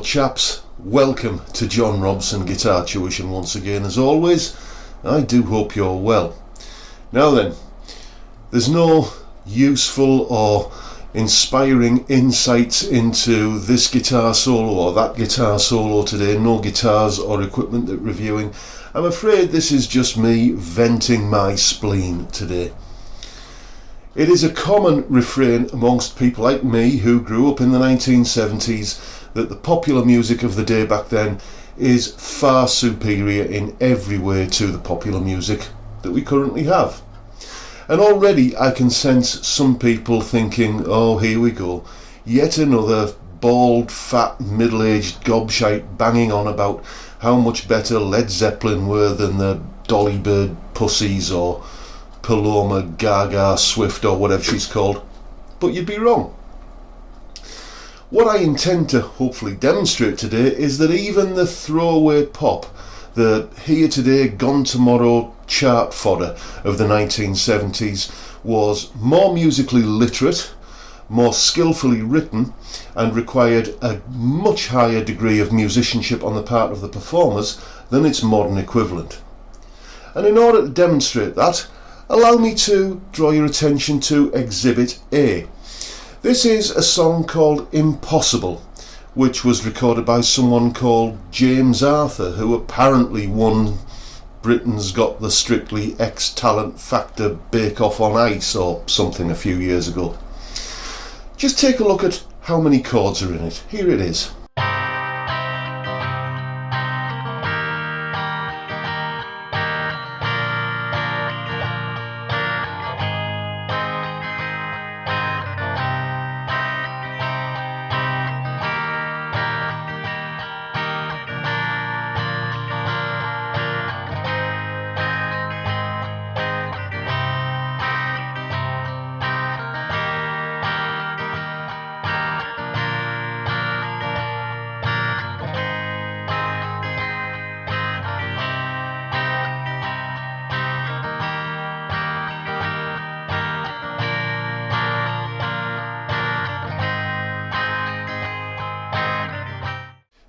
Well, chaps, welcome to John Robson Guitar Tuition once again. As always, I do hope you're well. Now then, there's no useful or inspiring insights into this guitar solo or that guitar solo today, no guitars or equipment that reviewing. I'm afraid this is just me venting my spleen today. It is a common refrain amongst people like me who grew up in the 1970s that the popular music of the day back then is far superior in every way to the popular music that we currently have. And already I can sense some people thinking, oh, here we go, yet another bald, fat, middle-aged gobshite banging on about how much better Led Zeppelin were than the Dolly Bird Pussies or Paloma Gaga Swift or whatever she's called. But you'd be wrong. What I intend to hopefully demonstrate today is that even the throwaway pop, the here today, gone tomorrow chart fodder of the 1970s was more musically literate, more skillfully written, and required a much higher degree of musicianship on the part of the performers than its modern equivalent. And in order to demonstrate that, allow me to draw your attention to Exhibit A. This is a song called Impossible, which was recorded by someone called James Arthur, who apparently won Britain's Got the Strictly X Talent Factor Bake Off on Ice or something a few years ago. Just take a look at how many chords are in it. Here it is.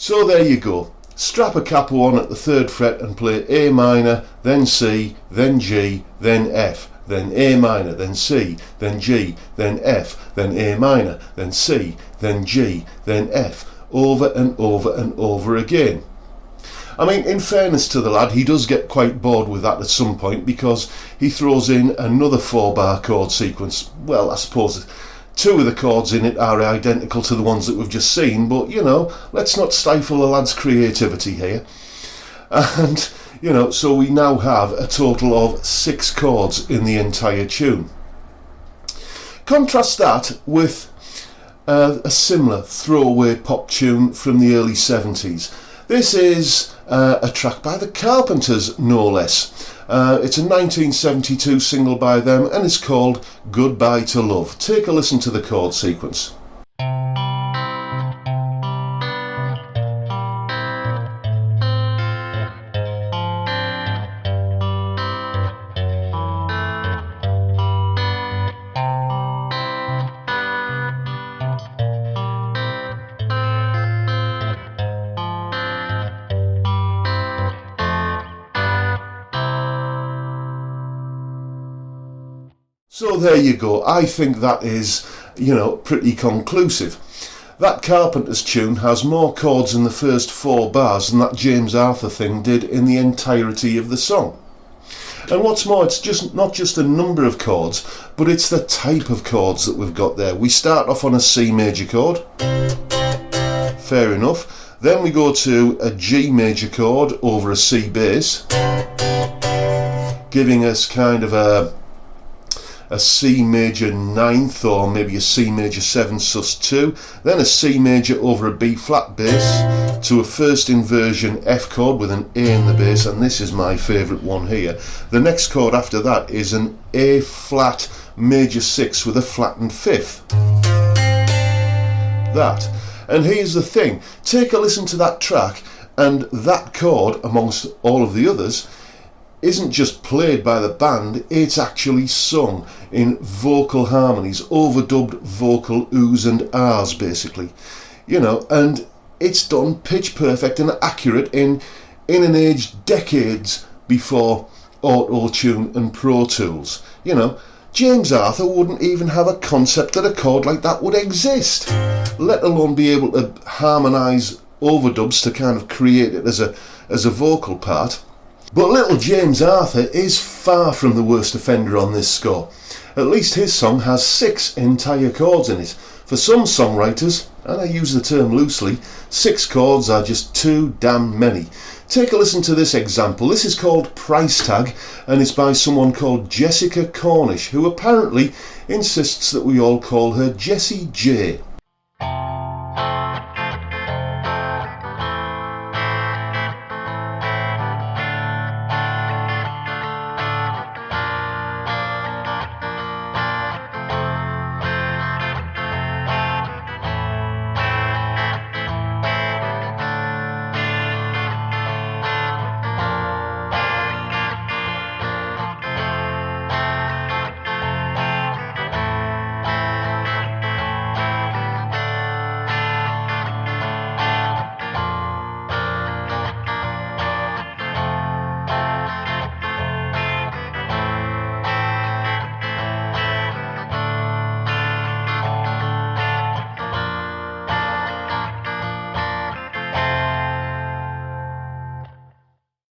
So there you go. Strap a capo on at the 3rd fret and play A minor, then C, then G, then F, then A minor, then C, then G, then F, then A minor, then C, then G, then F, over and over and over again. I mean, in fairness to the lad, he does get quite bored with that at some point because he throws in another 4-bar chord sequence. Well, I suppose 2 of the chords in it are identical to the ones that we've just seen, but, you know, let's not stifle the lad's creativity here. And, you know, so we now have a total of 6 chords in the entire tune. Contrast that with a similar throwaway pop tune from the early 70s. This is a track by the Carpenters, no less. It's a 1972 single by them and it's called Goodbye to Love. Take a listen to the chord sequence. So there you go. I think that is, you know, pretty conclusive. That Carpenter's tune has more chords in the first 4 bars than that James Arthur thing did in the entirety of the song. And what's more, it's just not just a number of chords, but it's the type of chords that we've got there. We start off on a C major chord. Fair enough. Then we go to a G major chord over a C bass, giving us kind of a C major 9th or maybe a C major 7 sus2, then a C major over a B flat bass to a first inversion F chord with an A in the bass, and this is my favourite one here. The next chord after that is an A flat major 6 with a flattened 5th. That. And here's the thing, take a listen to that track, and that chord, amongst all of the others, isn't just played by the band, it's actually sung in vocal harmonies, overdubbed vocal oohs and ahs basically. You know, and it's done pitch perfect and accurate in an age decades before Auto-Tune and Pro Tools. You know, James Arthur wouldn't even have a concept that a chord like that would exist, let alone be able to harmonise overdubs to kind of create it as a vocal part. But little James Arthur is far from the worst offender on this score. At least his song has 6 entire chords in it. For some songwriters, and I use the term loosely, 6 chords are just too damn many. Take a listen to this example. This is called Price Tag, and it's by someone called Jessica Cornish, who apparently insists that we all call her Jessie J.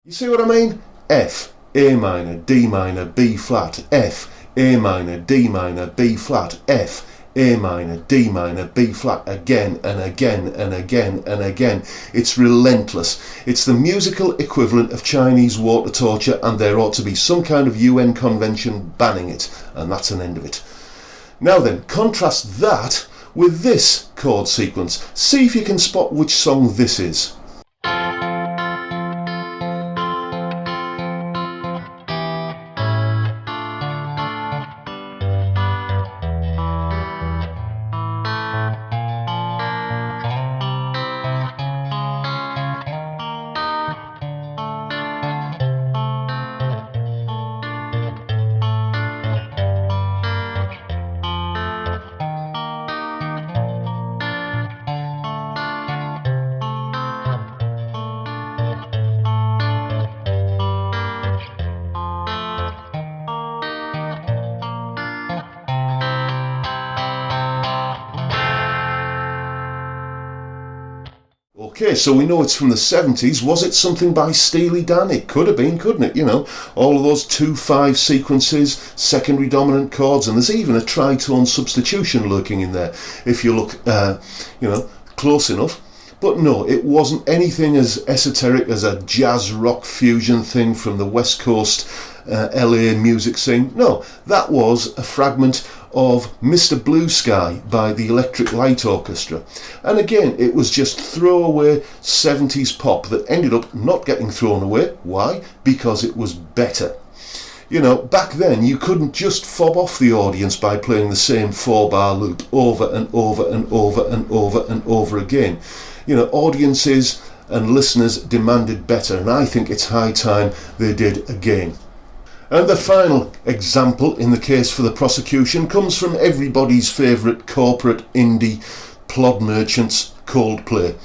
You see what I mean? F, A minor, D minor, B flat, F, A minor, D minor, B flat, F, A minor, D minor, B flat, again and again and again and again. It's relentless. It's the musical equivalent of Chinese water torture, and there ought to be some kind of UN convention banning it, and that's an end of it. Now then, contrast that with this chord sequence. See if you can spot which song this is. Okay, so we know it's from the 70s. Was it something by Steely Dan? It could have been, couldn't it? You know, all of those 2/5 sequences, secondary dominant chords, and there's even a tritone substitution lurking in there if you look, close enough. But no, it wasn't anything as esoteric as a jazz rock fusion thing from the West Coast LA music scene. No, that was a fragment of Mr. Blue Sky by the Electric Light Orchestra. And again, it was just throwaway 70s pop that ended up not getting thrown away. Why? Because it was better. You know, back then you couldn't just fob off the audience by playing the same 4-bar loop over and over and over and over and over again. You know, audiences and listeners demanded better, and I think it's high time they did again. And the final example in the case for the prosecution comes from everybody's favourite corporate indie plod merchants, Coldplay.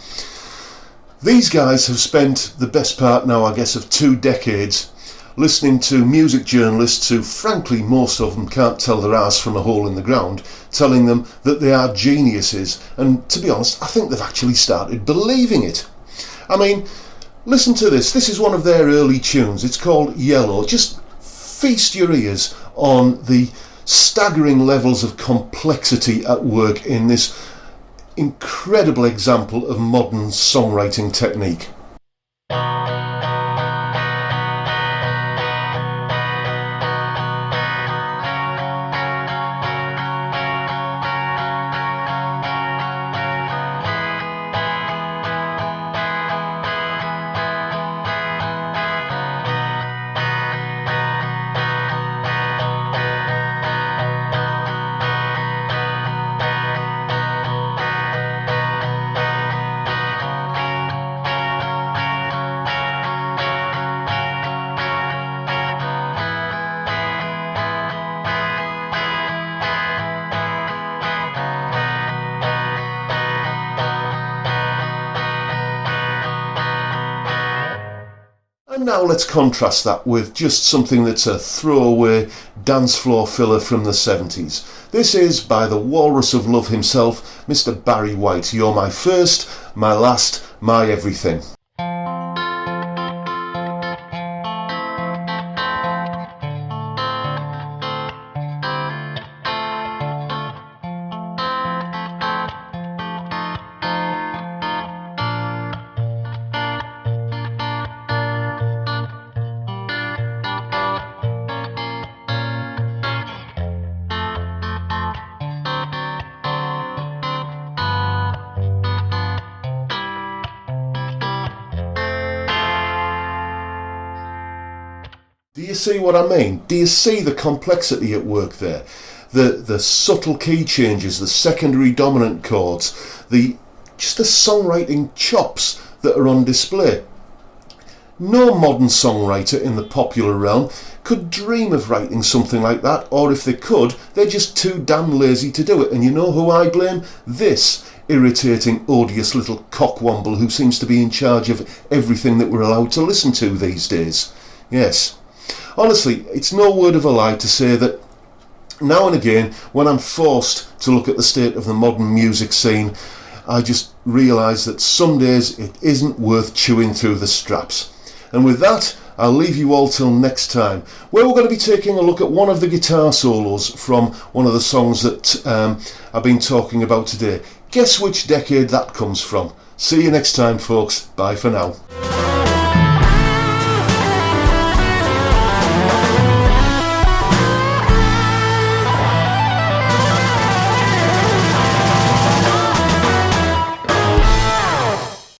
These guys have spent the best part now, I guess, of 2 decades listening to music journalists who, frankly, most of them can't tell their arse from a hole in the ground, telling them that they are geniuses. And to be honest, I think they've actually started believing it. I mean, listen to this. This is one of their early tunes. It's called Yellow. Just feast your ears on the staggering levels of complexity at work in this incredible example of modern songwriting technique. Now let's contrast that with just something that's a throwaway dance floor filler from the 70s. This is by the Walrus of Love himself, Mr. Barry White. You're my first, my last, my everything. Do you see what I mean? Do you see the complexity at work there? The subtle key changes, the secondary dominant chords, just the songwriting chops that are on display. No modern songwriter in the popular realm could dream of writing something like that, or if they could, they're just too damn lazy to do it. And you know who I blame? This irritating, odious little cockwomble who seems to be in charge of everything that we're allowed to listen to these days. Yes. Honestly, it's no word of a lie to say that now and again, when I'm forced to look at the state of the modern music scene, I just realise that some days it isn't worth chewing through the straps. And with that, I'll leave you all till next time, where we're going to be taking a look at one of the guitar solos from one of the songs that I've been talking about today. Guess which decade that comes from. See you next time, folks. Bye for now.